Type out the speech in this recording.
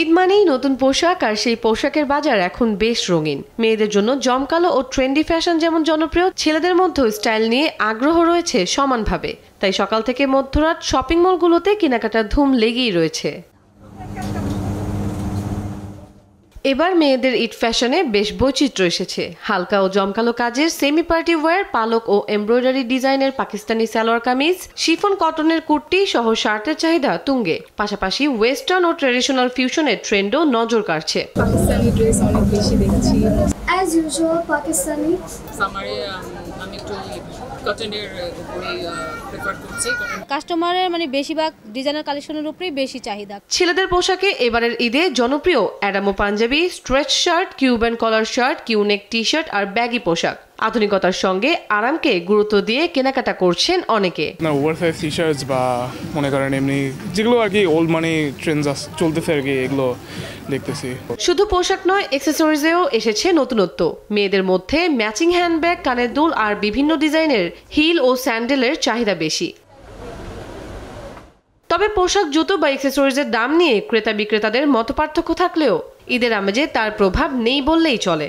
ঈদ মানেই নতুন পোশাক, আর সেই পোশাকের বাজার এখন বেশ রঙিন। মেয়েদের জন্য জমকালো ও ট্রেন্ডি ফ্যাশন যেমন জনপ্রিয়, ছেলেদের মধ্যেও স্টাইল নিয়ে আগ্রহ রয়েছে সমানভাবে। তাই সকাল থেকে মধ্যরাত শপিং মলগুলোতে কেনাকাটার ধুম লেগেই রয়েছে। এবার মেয়েদের ঈদ ফ্যাশনে বেশ বৈচিত্র্য এসেছে। হালকা ও জমকালো কাজের সেমি পার্টি ওয়্যার, পালক ও এমব্রয়ডারি ডিজাইনের পাকিস্তানি সালোয়ার কামিজ, শিফন কটনের কুর্তি সহ শার্টের চাহিদা তুঙ্গে। পাশাপাশি ওয়েস্টার্ন ও ট্র্যাডিশনাল ফিউশনের ট্রেন্ডও নজর কাড়ছে। পাকিস্তানি ড্রেস অনেক বেশি দেখছি। As usual Pakistani. সামারে আমি একটু কটনের উপরেই প্রেফার করছি। কাস্টমারের বেশিরভাগ ডিজাইনার কালেকশনের উপরেই বেশি চাহিদা। ছেলেদের পোশাকে এবারের ঈদে জনপ্রিয় অ্যাডামো panjabi, stretch shirt, Cuban collar shirt, কিউনেক টি শার্ট আর ব্যাগি পোশাক। আধুনিকতার সঙ্গে আরামকে গুরুত্ব দিয়ে কেনাকাটা করছেন অনেকে। ওভারসাইজ টি শার্টস বা মনে করেন এমনি যেগুলো আর কি ওল্ড মানি ট্রেন্ডস চলতেছে আর কি, এগুলো দেখতেছি। শুধু পোশাক নয়, অ্যাক্সেসরিজেও এসেছে নতুনত্ব। মেয়েদের মধ্যে ম্যাচিং হ্যান্ডব্যাগ, কানের দুল আর বিভিন্ন ডিজাইনের হিল ও স্যান্ডেলের চাহিদা বেশি। তবে পোশাক, জুতো বা অ্যাক্সেসরিজের দাম নিয়ে ক্রেতা বিক্রেতাদের মতপার্থক্য থাকলেও ঈদের আমেজে তার প্রভাব নেই বললেই চলে।